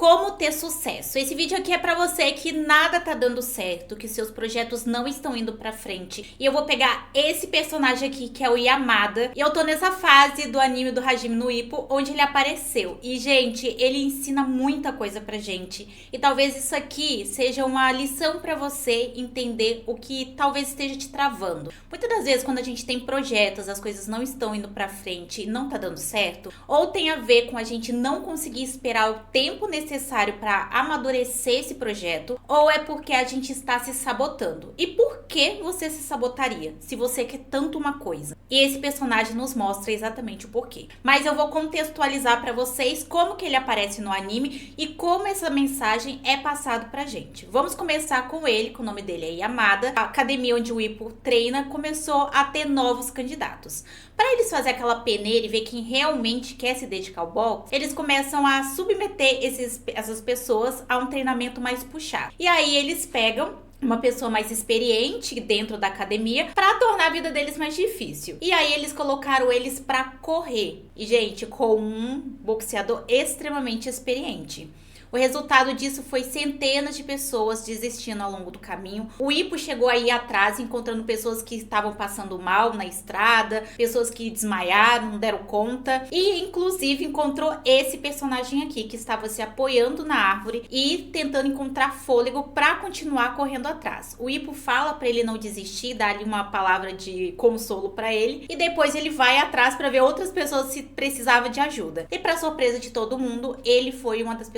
Como ter sucesso. Esse vídeo aqui é pra você que nada tá dando certo, que seus projetos não estão indo pra frente. E eu vou pegar esse personagem aqui, que é o Yamada. E eu tô nessa fase do anime do Hajime no Ippo, onde ele apareceu. E, gente, ele ensina muita coisa pra gente. E talvez isso aqui seja uma lição pra você entender o que talvez esteja te travando. Muitas das vezes, quando a gente tem projetos, as coisas não estão indo pra frente e não tá dando certo, ou tem a ver com a gente não conseguir esperar o tempo necessário para amadurecer esse projeto, ou é porque a gente está se sabotando. E por que você se sabotaria se você quer tanto uma coisa? E esse personagem nos mostra exatamente o porquê. Mas eu vou contextualizar para vocês como que ele aparece no anime e como essa mensagem é passada pra gente. Vamos começar com ele, que o nome dele é Yamada. A academia onde o Ippo treina começou a ter novos candidatos. Para eles fazer aquela peneira e ver quem realmente quer se dedicar ao boxe, eles começam a submeter essas pessoas a um treinamento mais puxado. E aí eles pegam uma pessoa mais experiente dentro da academia para tornar a vida deles mais difícil. E aí eles colocaram eles para correr. E, gente, com um boxeador extremamente experiente. O resultado disso foi centenas de pessoas desistindo ao longo do caminho. O Ippo chegou aí atrás, encontrando pessoas que estavam passando mal na estrada, pessoas que desmaiaram, não deram conta. E, inclusive, encontrou esse personagem aqui, que estava se apoiando na árvore e tentando encontrar fôlego para continuar correndo atrás. O Ippo fala para ele não desistir, dá ali uma palavra de consolo para ele. E depois ele vai atrás para ver outras pessoas se precisava de ajuda. E, para surpresa de todo mundo, ele foi uma das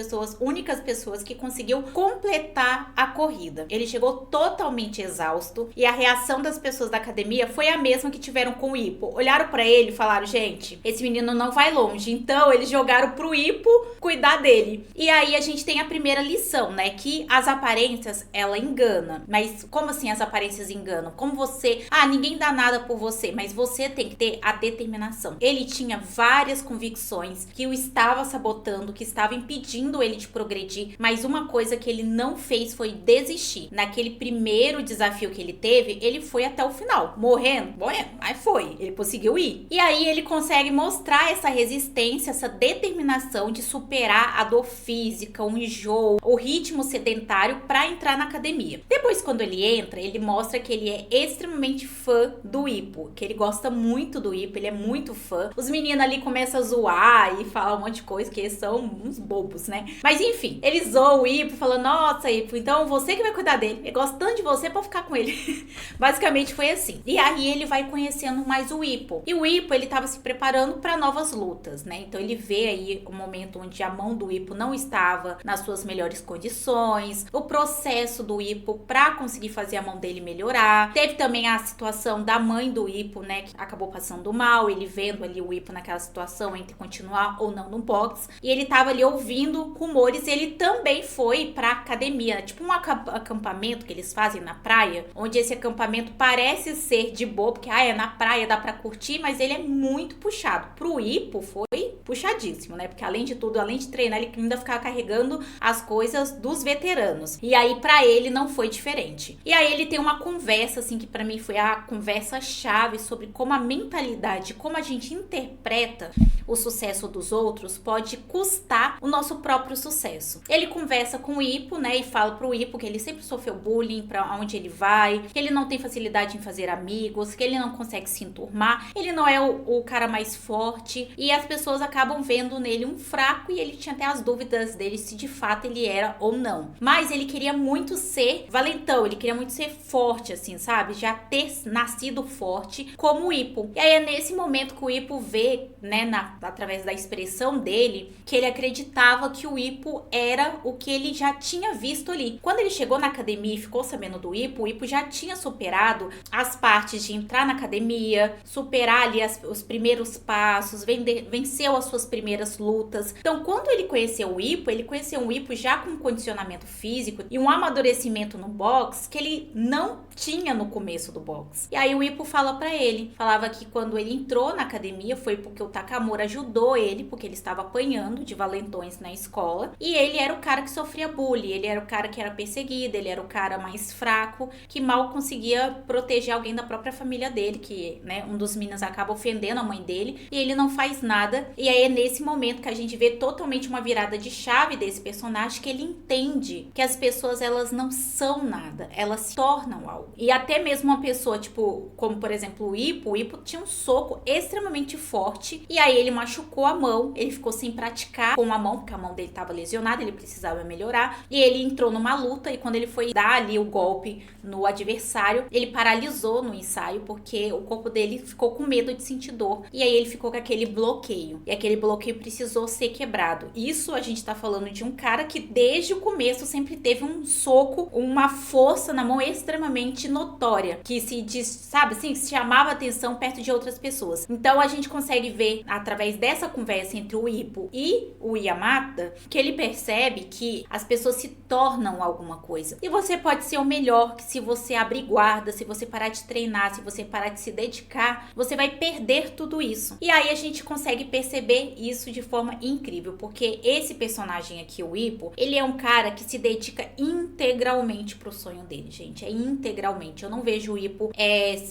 únicas pessoas que conseguiu completar a corrida. Ele chegou totalmente exausto e a reação das pessoas da academia foi a mesma que tiveram com o Ippo. Olharam pra ele e falaram: gente, esse menino não vai longe. Então eles jogaram pro Ippo cuidar dele. E aí a gente tem a primeira lição, né? Que as aparências, ela engana. Mas como assim as aparências enganam? Como você... ninguém dá nada por você, mas você tem que ter a determinação. Ele tinha várias convicções que o estava sabotando, que estava impedindo ele de progredir, mas uma coisa que ele não fez foi desistir. Naquele primeiro desafio que ele teve, ele foi até o final, morrendo, aí foi, ele conseguiu ir. E aí ele consegue mostrar essa resistência, essa determinação de superar a dor física, o enjoo, o ritmo sedentário para entrar na academia. Depois, quando ele entra, ele mostra que ele é extremamente fã do Ippo, que ele gosta muito do Ippo, ele é muito fã. Os meninos ali começam a zoar e falar um monte de coisa, que eles são uns bobos, né? Mas enfim, eles zoam o Ippo, falando: nossa, Ippo, então você que vai cuidar dele. Ele gosta tanto de você pra ficar com ele. Basicamente foi assim. E aí ele vai conhecendo mais o Ippo. E o Ippo, ele tava se preparando para novas lutas, né? Então ele vê aí o momento onde a mão do Ippo não estava nas suas melhores condições, o processo do Ippo pra conseguir fazer a mão dele melhorar. Teve também a situação da mãe do Ippo, né, que acabou passando mal, ele vendo ali o Ippo naquela situação entre continuar ou não no boxe. E ele tava ali ouvindo rumores. Ele também foi pra academia, tipo um acampamento que eles fazem na praia, onde esse acampamento parece ser de boa, porque é na praia, dá pra curtir, mas ele é muito puxado. Pro Ippo foi puxadíssimo, né? Porque além de tudo, além de treinar, ele ainda ficava carregando as coisas dos veteranos. E aí pra ele não foi diferente. E aí ele tem uma conversa, assim, que pra mim foi a conversa chave sobre como a mentalidade, como a gente interpreta o sucesso dos outros pode custar o nosso próprio sucesso. Ele conversa com o Ippo, né, e fala pro Ippo que ele sempre sofreu bullying pra onde ele vai, que ele não tem facilidade em fazer amigos, que ele não consegue se enturmar, ele não é o cara mais forte, e as pessoas acabam vendo nele um fraco, e ele tinha até as dúvidas dele se de fato ele era ou não. Mas ele queria muito ser valentão, ele queria muito ser forte, assim, sabe? Já ter nascido forte como o Ippo. E aí é nesse momento que o Ippo vê, né, através da expressão dele, que ele acreditava que o Ippo era o que ele já tinha visto ali. Quando ele chegou na academia e ficou sabendo do Ippo, o Ippo já tinha superado as partes de entrar na academia, superar ali os primeiros passos, venceu as suas primeiras lutas. Então, quando ele conheceu o Ippo já com um condicionamento físico e um amadurecimento no boxe que ele não tinha no começo do boxe. valentões. E aí o Ippo fala pra ele, falava que quando ele entrou na academia foi porque o Takamura ajudou ele, porque ele estava apanhando de valentões na escola, e ele era o cara que sofria bullying, ele era o cara que era perseguido, ele era o cara mais fraco, que mal conseguia proteger alguém da própria família dele, que, né, um dos meninos acaba ofendendo a mãe dele, e ele não faz nada. E aí é nesse momento que a gente vê totalmente uma virada de chave desse personagem, que ele entende que as pessoas, elas não são nada, elas se tornam algo. E até mesmo uma pessoa, tipo, como por exemplo o Ippo tinha um soco extremamente forte, e aí ele machucou a mão, ele ficou sem praticar com a mão, porque a mão dele estava lesionada, ele precisava melhorar, e ele entrou numa luta, e quando ele foi dar ali o golpe no adversário, ele paralisou no ensaio, porque o corpo dele ficou com medo de sentir dor, e aí ele ficou com aquele bloqueio, e aquele bloqueio precisou ser quebrado. Isso a gente tá falando de um cara que desde o começo sempre teve um soco, uma força na mão extremamente notória, que se diz, sabe assim, se chamava atenção perto de outras pessoas. Então a gente consegue ver através dessa conversa entre o Ippo e o Yamada, que ele percebe que as pessoas se tornam alguma coisa. E você pode ser o melhor, que se você abrir guarda, se você parar de treinar, se você parar de se dedicar, você vai perder tudo isso. E aí a gente consegue perceber isso de forma incrível, porque esse personagem aqui, o Ippo, ele é um cara que se dedica integralmente pro sonho dele, gente. É integralmente. Eu não vejo o Ippo,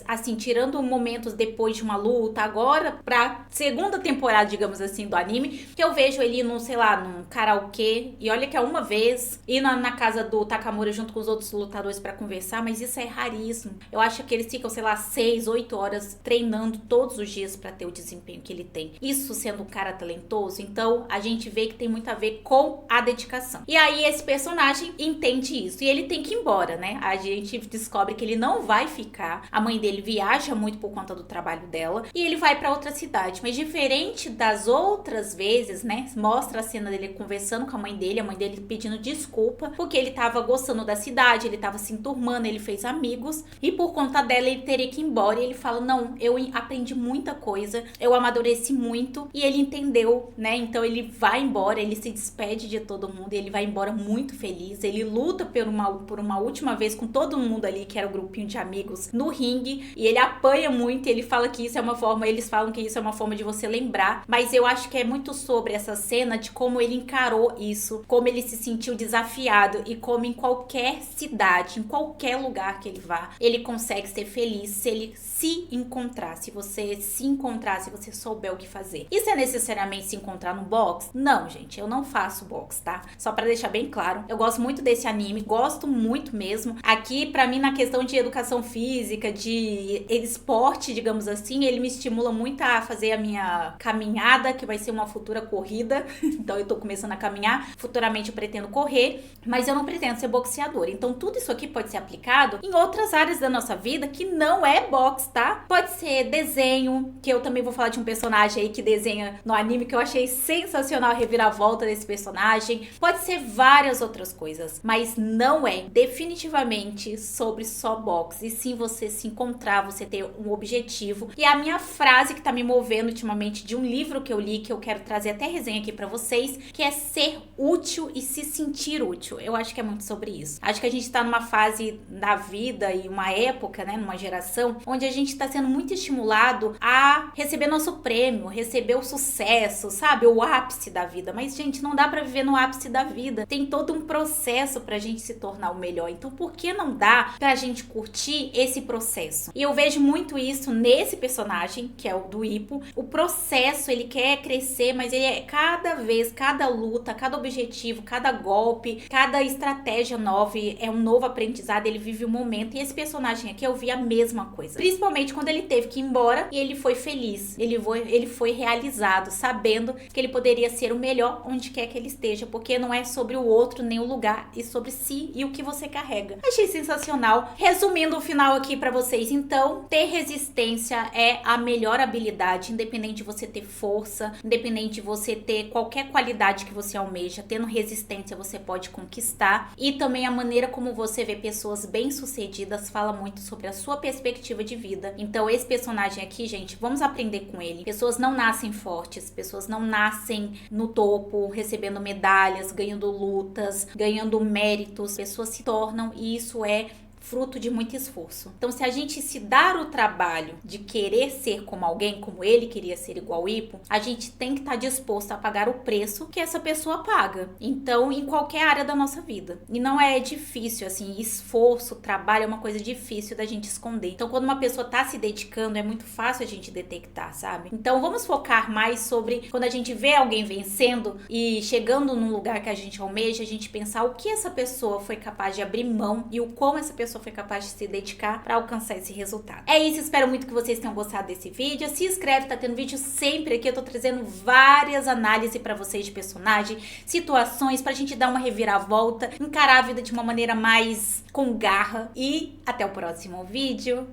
assim, tirando momentos depois de uma luta, agora pra segunda temporada, digamos assim, do anime, que eu vejo ele num, sei lá, num karaokê, e olha que é uma vez, ir na casa do Takamura junto com os outros lutadores pra conversar, mas isso é raríssimo. Eu acho que eles ficam, sei lá, 6, 8 horas treinando todos os dias pra ter o desempenho que ele tem. Isso sendo um cara talentoso, então a gente vê que tem muito a ver com a dedicação. E aí esse personagem entende isso, e ele tem que ir embora, né? A gente descobre que ele não vai ficar, a mãe dele viaja muito por conta do trabalho dela, e ele vai pra outra cidade, mas diferente das outras vezes, né? Mostra a cena dele conversando com a mãe dele pedindo desculpa, porque ele tava gostando da cidade, ele tava se enturmando, ele fez amigos, e por conta dela ele teria que ir embora, e ele fala, não, eu aprendi muita coisa, eu amadureci muito, e ele entendeu, né? Então ele vai embora, ele se despede de todo mundo, e ele vai embora muito feliz, ele luta por uma última vez com todo mundo ali, que era o grupinho de amigos, no ringue, e ele apanha muito, e ele fala que isso é uma forma, eles falam que isso é uma forma de você lembrar, mas eu acho que é muito sobre essa cena de como ele encarou isso, como ele se sentiu desafiado, e como em qualquer cidade, em qualquer lugar que ele vá, ele consegue ser feliz se ele se encontrar, se você se encontrar, se você souber o que fazer. Isso é necessariamente se encontrar no box? Não, gente, eu não faço box, tá? Só pra deixar bem claro, eu gosto muito desse anime, gosto muito mesmo. Aqui, pra mim, na questão de educação física, de esporte, digamos assim, ele me estimula muito a fazer a minha caminhada, que vai ser uma futura corrida. Então eu tô começando a caminhar, futuramente eu pretendo correr, mas eu não pretendo ser boxeadora. Então tudo isso aqui pode ser aplicado em outras áreas da nossa vida que não é box, tá? Pode ser desenho, que eu também vou falar de um personagem aí que desenha no anime, que eu achei sensacional a reviravolta desse personagem. Pode ser várias outras coisas, mas não é definitivamente sobre só boxe, e sim você se encontrar, você ter um objetivo. E a minha frase que tá me movendo ultimamente de um livro que eu li, que eu quero trazer até resenha aqui pra vocês, que é ser útil e se sentir útil. Eu acho que é muito sobre isso. Acho que a gente tá numa fase da vida e uma época, né, numa geração, onde a gente tá sendo muito estimulado a receber nosso prêmio, receber o sucesso, sabe? O ápice da vida. Mas, gente, não dá pra viver no ápice da vida. Tem todo um processo pra gente se tornar o melhor. Então, por que não dá pra gente curtir esse processo? E eu vejo muito isso nesse personagem, que é o do Ippo. O processo, ele quer crescer, mas ele é cada vez, cada luta, cada objetivo, cada golpe, cada estratégia nova, é um novo aprendizado, ele vive o momento. E esse personagem aqui, eu vi a mesma coisa. Principalmente quando ele teve que ir embora e ele foi feliz. Ele foi realizado, sabendo que ele poderia ser o melhor onde quer que ele esteja, porque não é sobre o outro, nem o lugar, e sobre si e o que você carrega. Achei sensacional. Resumindo o final aqui pra vocês, então, ter resistência é a melhor habilidade, independente de você ter força, independente de você ter qualquer qualidade que você almeja, tendo resistência você pode conquistar. E também a maneira como você vê pessoas bem-sucedidas fala muito sobre a sua perspectiva de vida. Então esse personagem aqui, gente, vamos aprender com ele. Pessoas não nascem fortes, pessoas não nascem no topo, recebendo medalhas, ganhando lutas, ganhando méritos. Pessoas se tornam, e isso é fruto de muito esforço. Então, se a gente se dar o trabalho de querer ser como alguém, como ele queria ser igual o Hippo, a gente tem que estar disposto a pagar o preço que essa pessoa paga. Então, em qualquer área da nossa vida. E não é difícil, assim, esforço, trabalho é uma coisa difícil da gente esconder. Então, quando uma pessoa tá se dedicando, é muito fácil a gente detectar, sabe? Então, vamos focar mais sobre quando a gente vê alguém vencendo e chegando num lugar que a gente almeja, a gente pensar o que essa pessoa foi capaz de abrir mão e o como essa pessoa foi capaz de se dedicar para alcançar esse resultado. É isso, espero muito que vocês tenham gostado desse vídeo. Se inscreve, tá tendo vídeo sempre aqui, eu tô trazendo várias análises para vocês de personagem, situações, pra gente dar uma reviravolta, encarar a vida de uma maneira mais com garra. E até o próximo vídeo.